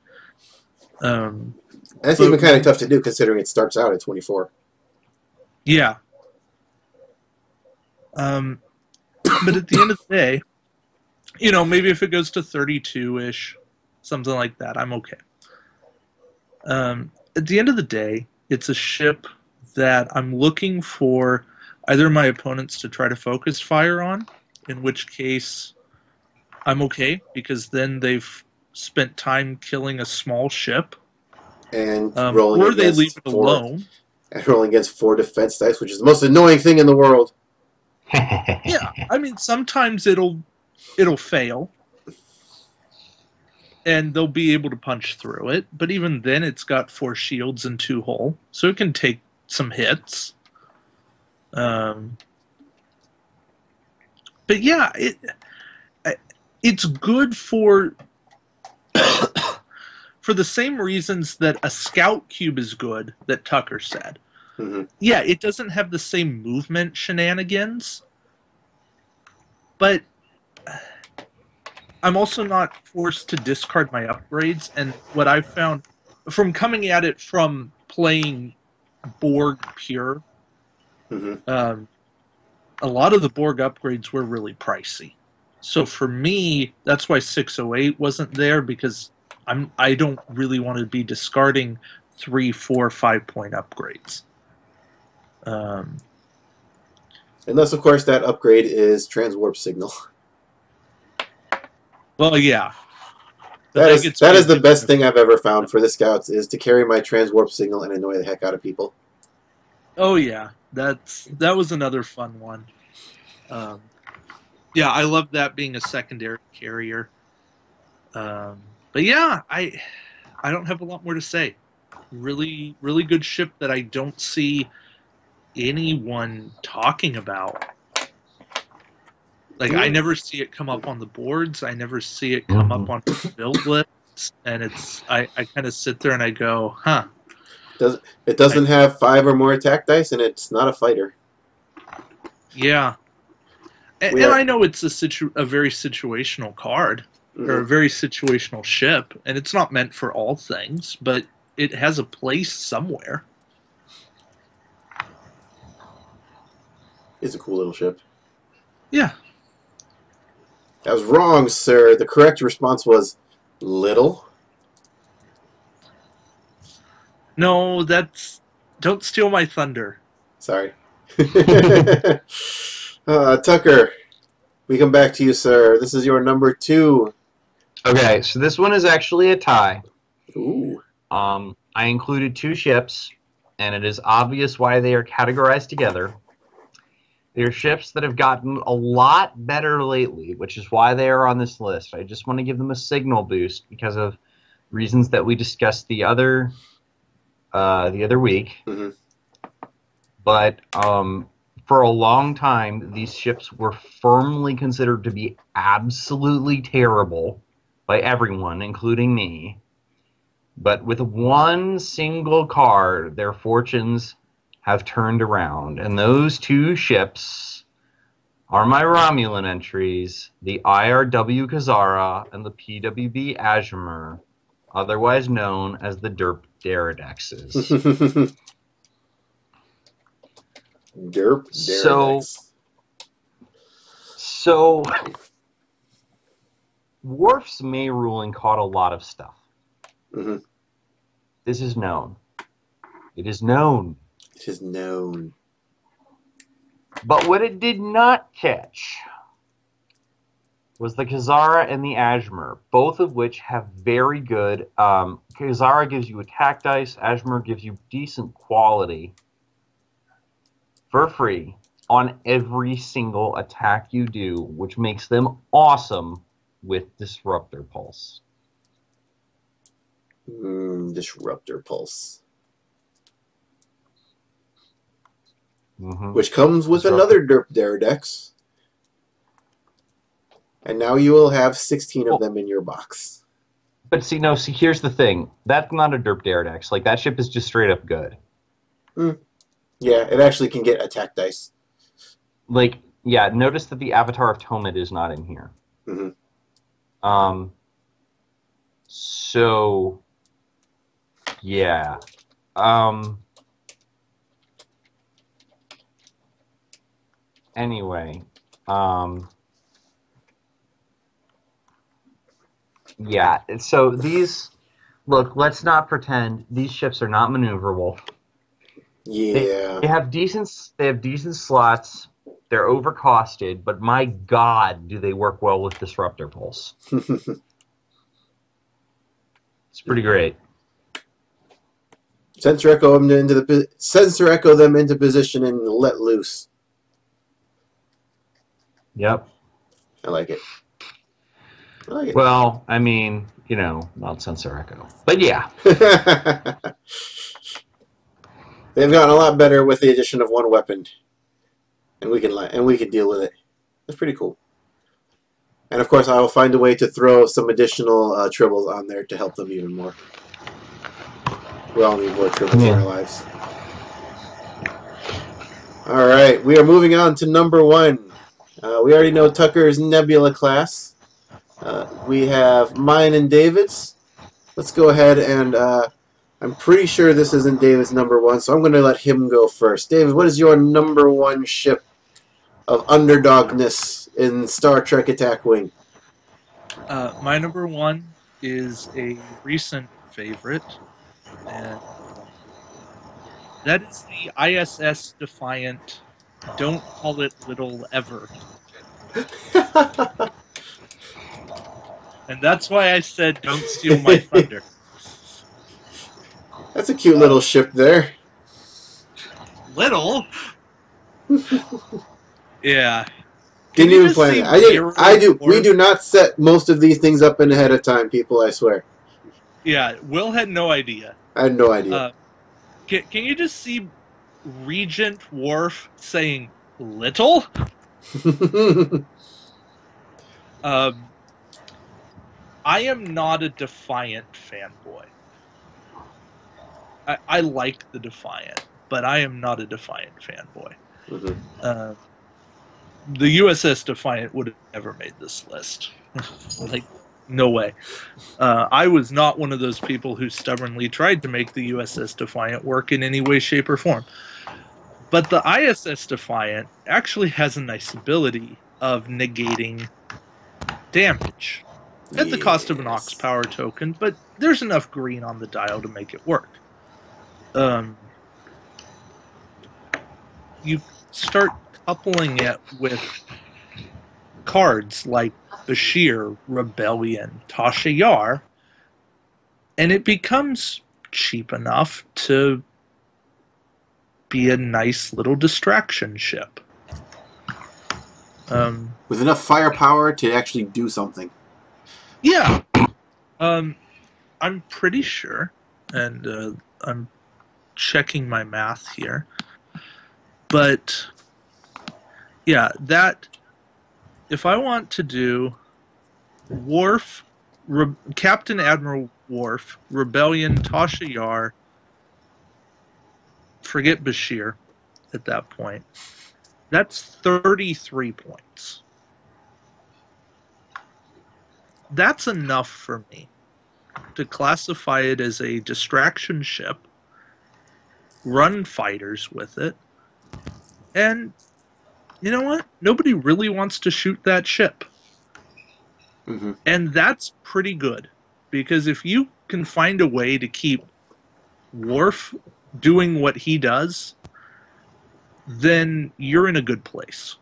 That's even kind of tough to do, considering it starts out at 24. Yeah. But at the end of the day, you know, maybe if it goes to 32-ish, something like that, I'm okay. At the end of the day, it's a ship that I'm looking for either my opponents to try to focus fire on, in which case I'm okay, because then they've spent time killing a small ship, And rolling or they leave against it alone. And rolling against 4 defense dice, which is the most annoying thing in the world. Yeah, I mean, sometimes it'll fail, and they'll be able to punch through it. But even then, it's got 4 shields and 2 hull, so it can take some hits. But yeah, it's good for for the same reasons that a scout cube is good, that Tucker said. Mm-hmm. Yeah, it doesn't have the same movement shenanigans, but I'm also not forced to discard my upgrades. And what I've found from coming at it from playing Borg pure, Mm-hmm. A lot of the Borg upgrades were really pricey. So for me, that's why 608 wasn't there, because I don't really want to be discarding 3, 4, 5-point upgrades. Unless, of course, that upgrade is transwarp signal. Well, yeah. That is the best thing I've ever found for the scouts, is to carry my transwarp signal and annoy the heck out of people. Oh yeah, that was another fun one. Yeah, I love that being a secondary carrier. But yeah, I don't have a lot more to say. Really, really good ship that I don't see anyone talking about. Like, I never see it come up on the boards. I never see it come up on build lists. And I kind of sit there and I go, huh. It doesn't have 5 or more attack dice, and it's not a fighter. Yeah. And I know it's a very situational card, or a very situational ship, and it's not meant for all things, but it has a place somewhere. It's a cool little ship. Yeah. That was wrong, sir. The correct response was little. No, don't steal my thunder. Sorry. Tucker, we come back to you, sir. This is your number 2. Okay, so this one is actually a tie. Ooh. I included 2 ships, and it is obvious why they are categorized together. They're ships that have gotten a lot better lately, which is why they are on this list. I just want to give them a signal boost because of reasons that we discussed the other week. Mm-hmm. But for a long time, these ships were firmly considered to be absolutely terrible by everyone, including me. But with one single card, their fortunes have turned around. And those 2 ships are my Romulan entries, the IRW Khazara and the PWB Azure, otherwise known as the Derp Deredexes. Derp Deredex. So Worf's May ruling caught a lot of stuff. Mm-hmm. This is known. It is known. It is known. But what it did not catch was the Khazara and the Azure, both of which have very good... Khazara gives you attack dice, Azure gives you decent quality for free on every single attack you do, which makes them awesome with Disruptor Pulse. Disruptor Pulse. Mm-hmm. Which comes with another Derp Deredex. And now you will have 16 of them in your box. But see, here's the thing. That's not a Derp Deredex. Like, that ship is just straight up good. Yeah, it actually can get attack dice. Like, yeah, notice that the Avatar of Tomid is not in here. Mm-hmm. So, yeah. Anyway, Yeah, so these... Look, let's not pretend these ships are not maneuverable. Yeah. They have decent slots. They're overcosted, but my God, do they work well with Disruptor Pulse. It's pretty great. Sensor echo them into position and let loose. Yep. I like it. Well, I mean, not Sensor Echo. But yeah. They've gotten a lot better with the addition of one weapon. And we can deal with it. That's pretty cool. And of course I will find a way to throw some additional tribbles on there to help them even more. We all need more tribbles in our lives. Alright, we are moving on to number 1. We already know Tucker's Nebula class. We have mine and David's. Let's go ahead and I'm pretty sure this isn't David's number 1, so I'm going to let him go first. David, what is your number 1 ship of underdogness in Star Trek Attack Wing? My number 1 is a recent favorite, and that is the ISS Defiant. Don't call it little ever. And that's why I said don't steal my thunder. That's a cute little ship there. Little? Yeah. Didn't even plan it. We do not set most of these things up ahead of time, people, I swear. Yeah, Will had no idea. I had no idea. Can you just see Regent Worf saying little? I am not a Defiant fanboy. I like the Defiant, but I am not a Defiant fanboy. Mm-hmm. The USS Defiant would have never made this list. Like, no way. I was not one of those people who stubbornly tried to make the USS Defiant work in any way, shape, or form. But the ISS Defiant actually has a nice ability of negating damage at the cost of an Ox Power token, but there's enough green on the dial to make it work. You start coupling it with cards like Bashir, Rebellion, Tasha Yar, and it becomes cheap enough to be a nice little distraction ship. With enough firepower to actually do something. Yeah. I'm pretty sure, and I'm checking my math here, but yeah, that if I want to do Worf, Captain Admiral Worf, Rebellion, Tasha Yar, forget Bashir at that point, that's 33 points. That's enough for me to classify it as a distraction ship, run fighters with it, and you know what? Nobody really wants to shoot that ship. Mm-hmm. And that's pretty good, because if you can find a way to keep Worf doing what he does, then you're in a good place.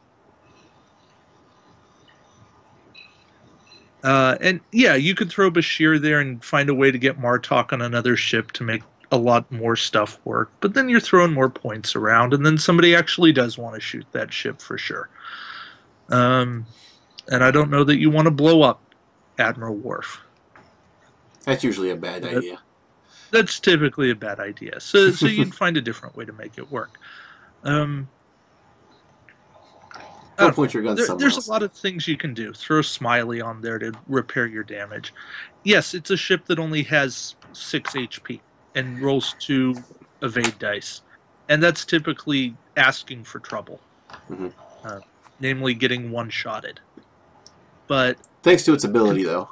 And yeah, you could throw Bashir there and find a way to get Martok on another ship to make a lot more stuff work, but then you're throwing more points around, and then somebody actually does want to shoot that ship for sure. And I don't know that you want to blow up Admiral Worf. That's usually a bad idea. That's typically a bad idea. So you'd find a different way to make it work. Don't point your guns somewhere There's else. a lot of things you can do. Throw Smiley on there to repair your damage. Yes, it's a ship that only has 6 HP and rolls 2 evade dice. And that's typically asking for trouble. Mm-hmm. Namely getting one-shotted. But thanks to its ability, though.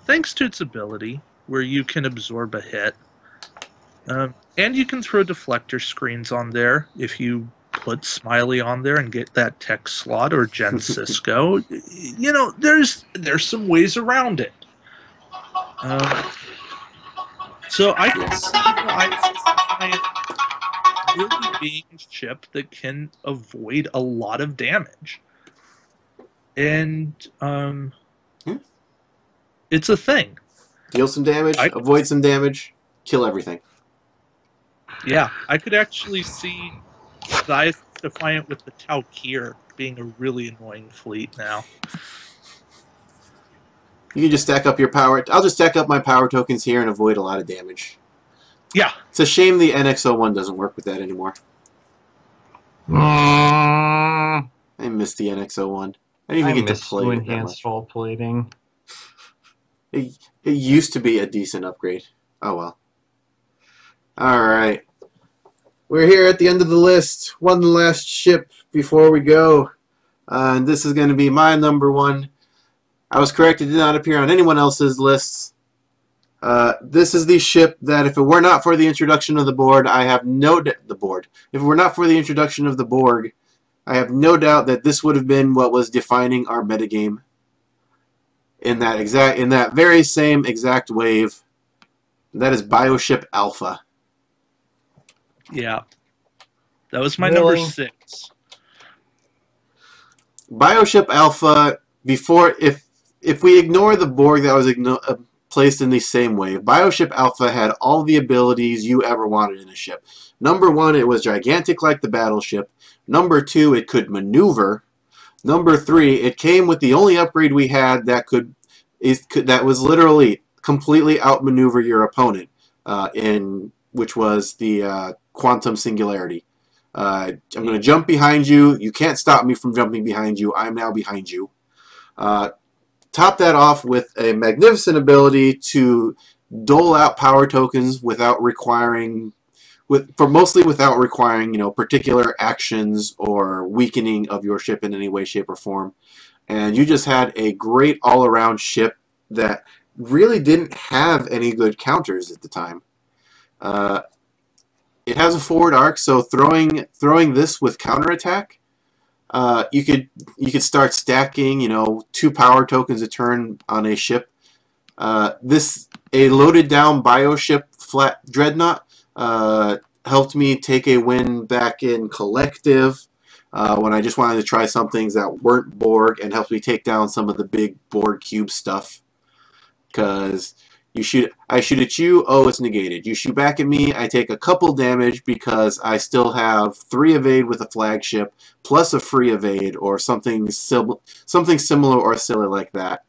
Thanks to its ability, where you can absorb a hit. And you can throw deflector screens on there if you put Smiley on there and get that tech slot or Gen Cisco. You know, there's some ways around it. So I can see why it's really being a ship that can avoid a lot of damage. And it's a thing. Deal some damage, avoid some damage, kill everything. Yeah, I could actually see the ISS Defiant with the Taukir being a really annoying fleet now. You can just stack up your power. I'll just stack up my power tokens here and avoid a lot of damage. Yeah. It's a shame the NX-01 doesn't work with that anymore. I miss the NX-01. I didn't even get to play it that enhanced much. hull plating. It used to be a decent upgrade. Oh well. Alright. We're here at the end of the list. One last ship before we go. And this is going to be my number one. I was correct, it did not appear on anyone else's lists. This is the ship that if it were not for the introduction of the board, I have no If it were not for the introduction of the Borg, I have no doubt that this would have been what was defining our metagame. In that very same exact wave. That is Bioship Alpha. Yeah. That was my number 6. Bioship Alpha, if we ignore the Borg that was placed in the same wave, Bioship Alpha had all the abilities you ever wanted in a ship. Number 1, it was gigantic like the battleship. Number 2, it could maneuver. Number 3, it came with the only upgrade we had that was literally completely outmaneuver your opponent, which was the quantum singularity. I'm going to jump behind you. You can't stop me from jumping behind you. I'm now behind you. Top that off with a magnificent ability to dole out power tokens without requiring, mostly without requiring, particular actions or weakening of your ship in any way, shape, or form. And you just had a great all-around ship that really didn't have any good counters at the time. It has a forward arc, so throwing this with counterattack, you could start stacking, 2 power tokens a turn on a ship. A loaded down Bioship flat dreadnought helped me take a win back in Collective when I just wanted to try some things that weren't Borg, and helped me take down some of the big Borg cube stuff. Because I shoot at you, oh, it's negated. You shoot back at me, I take a couple damage because I still have 3 evade with a flagship, plus a free evade, or something similar or silly like that.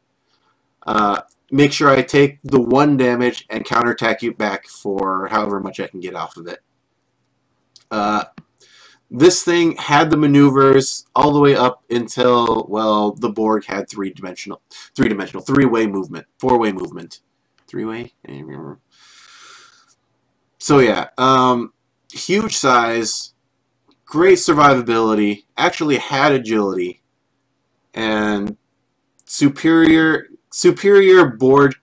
Make sure I take the 1 damage and counterattack you back for however much I can get off of it. This thing had the maneuvers all the way up until, well, the Borg had 3-way movement, 4-way movement. 3-way? I don't remember. So yeah, huge size, great survivability, actually had agility, and superior board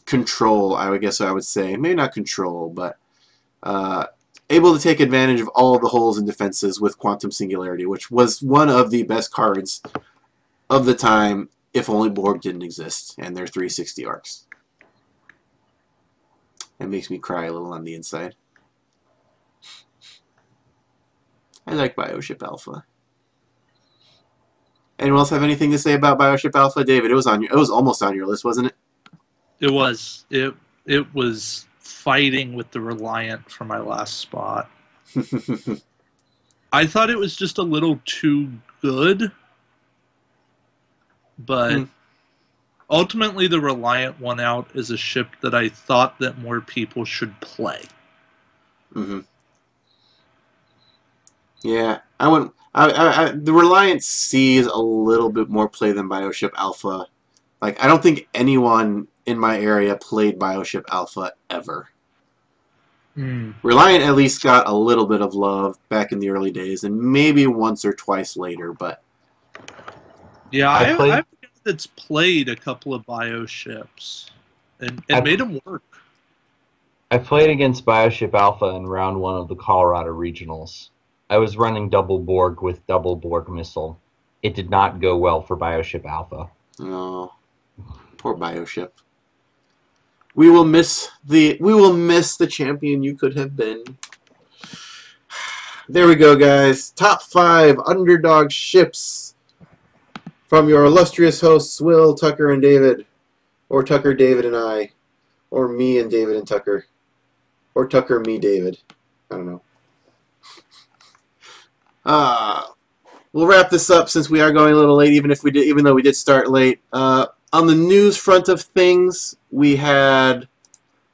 control, I guess I would say. Maybe not control, but able to take advantage of all of the holes and defenses with Quantum Singularity, which was one of the best cards of the time, if only Borg didn't exist, and their 360 arcs. It makes me cry a little on the inside. I like Bioship Alpha. Anyone else have anything to say about Bioship Alpha? David, it was almost on your list, wasn't it? It was. It was fighting with the Reliant for my last spot. I thought it was just a little too good, but ultimately the Reliant won out as a ship that I thought that more people should play. Yeah, the Reliant sees a little bit more play than Bioship Alpha. Like, I don't think anyone in my area played Bioship Alpha ever. Reliant at least got a little bit of love back in the early days, and maybe once or twice later, but... Yeah, I've that's played a couple of Bioships, and made them work. I played against Bioship Alpha in round 1 of the Colorado Regionals. I was running double Borg with double Borg missile. It did not go well for Bioship Alpha. Oh, poor Bioship. We will miss the champion you could have been. There we go, guys. Top 5 underdog ships from your illustrious hosts, Will, Tucker, and David. Or Tucker, David, and I. Or me and David and Tucker. Or Tucker, me, David. I don't know. We'll wrap this up since we are going a little late, even though we did start late. On the news front of things, we had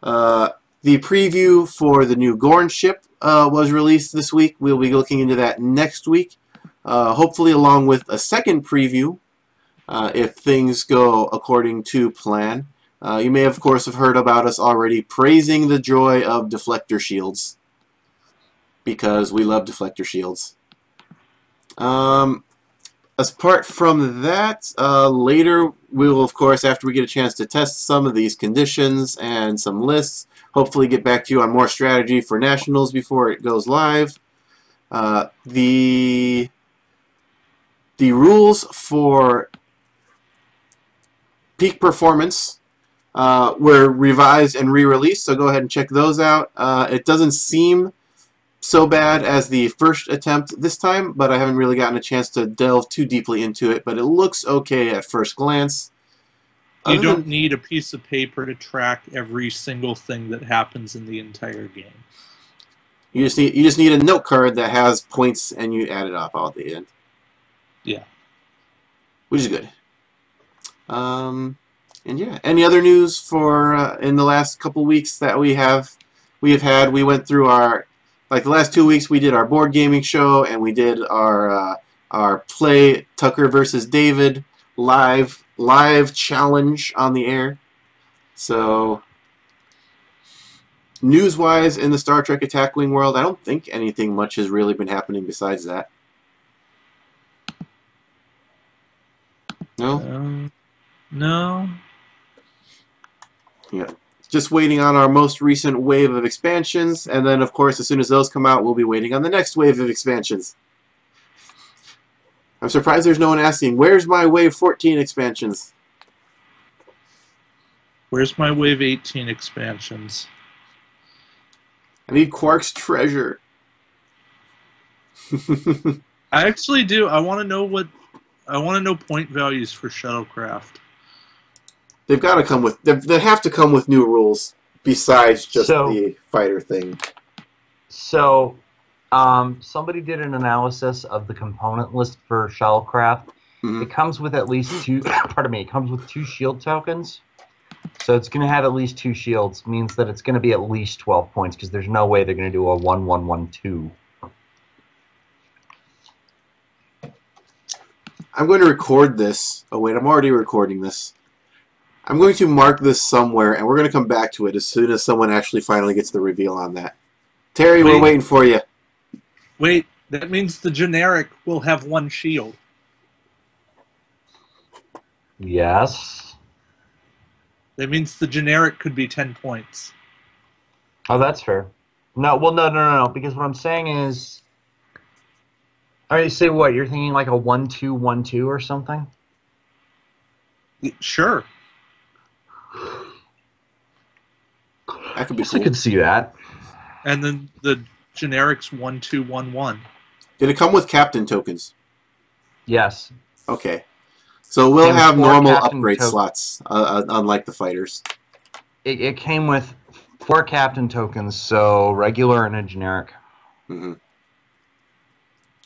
the preview for the new Gorn ship was released this week. We'll be looking into that next week, hopefully along with a second preview if things go according to plan. You may, of course, have heard about us already praising the joy of deflector shields, because we love deflector shields. Apart from that, later we will, of course, after we get a chance to test some of these conditions and some lists, hopefully get back to you on more strategy for Nationals before it goes live. The rules for peak performance were revised and re-released, so go ahead and check those out. It doesn't seem so bad as the first attempt this time, but I haven't really gotten a chance to delve too deeply into it, but it looks okay at first glance. You don't need a piece of paper to track every single thing that happens in the entire game. You just need a note card that has points and you add it up all at the end. Yeah. Which is good. And yeah, any other news for in the last couple weeks that we have had? We went through our, like the last 2 weeks, we did our board gaming show, and we did our play Tucker versus David live challenge on the air. So news-wise in the Star Trek Attack Wing world, I don't think anything much has really been happening besides that. No? No. Yeah. Just waiting on our most recent wave of expansions, and then, of course, as soon as those come out, we'll be waiting on the next wave of expansions. I'm surprised there's no one asking, where's my Wave 14 expansions? Where's my Wave 18 expansions? I need Quark's treasure. I actually do. I want to know point values for shuttlecraft. They've got to come with. They have to come with new rules besides just the fighter thing. So, somebody did an analysis of the component list for shuttlecraft. Mm-hmm. It comes with at least 2. Pardon me. It comes with 2 shield tokens. So it's going to have at least 2 shields. Means that it's going to be at least 12 points because there's no way they're going to do a 1-1-1-2. I'm going to record this. Oh wait, I'm already recording this. I'm going to mark this somewhere, and we're going to come back to it as soon as someone actually finally gets the reveal on that. Terry, we're waiting for you. Wait, that means the generic will have 1 shield. Yes. That means the generic could be 10 points. Oh, that's fair. No, well, no. Because what I'm saying is... Alright, say what? You're thinking like a 1-2-1-2 or something? Sure. That could be I cool. could see that. And then the generic's 1-2-1-1. Did it come with captain tokens? Yes. Okay. So we'll And have 4 normal captain upgrade slots, unlike the fighters. It came with 4 captain tokens, so regular and a generic. Mm-hmm.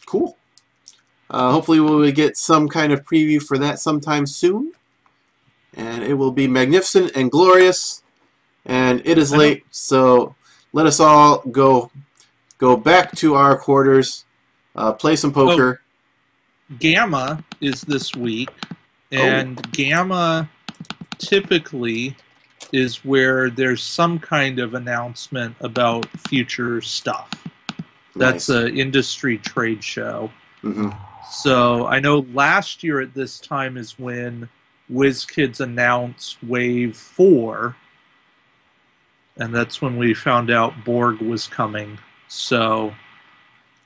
Cool. Hopefully we'll get some kind of preview for that sometime soon. And it will be magnificent and glorious. And it is late, so let us all go back to our quarters, play some poker. Oh, Gamma is this week, and Gamma typically is where there's some kind of announcement about future stuff. That's an industry trade show. Mm-hmm. So I know last year at this time is when WizKids announced Wave 4, and that's when we found out Borg was coming. So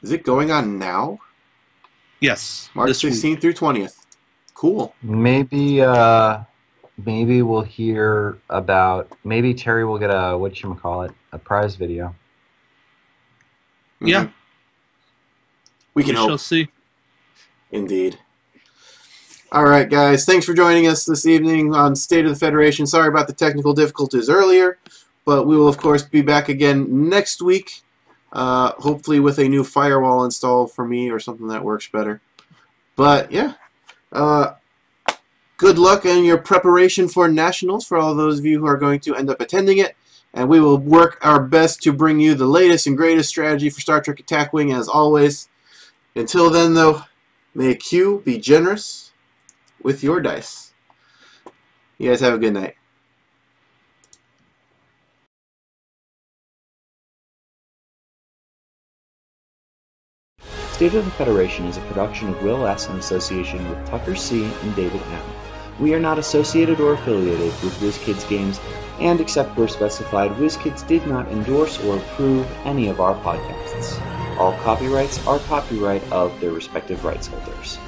Is it going on now? Yes. March this week. 16th through 20th. Cool. Maybe we'll hear about. Maybe Terry will get a prize video. Yeah. Mhm. We can shall hope. see. Indeed. All right, guys. Thanks for joining us this evening on State of the Federation. Sorry about the technical difficulties earlier, but we will, of course, be back again next week, hopefully with a new firewall installed for me or something that works better. But, yeah. Good luck in your preparation for Nationals for all those of you who are going to end up attending it. And we will work our best to bring you the latest and greatest strategy for Star Trek Attack Wing, as always. Until then, though, may Q be generous with your dice. You guys have a good night. State of the Federation is a production of Will S. in association with Tucker C. and David M. We are not associated or affiliated with WizKids Games, and except where specified, WizKids did not endorse or approve any of our podcasts. All copyrights are copyright of their respective rights holders.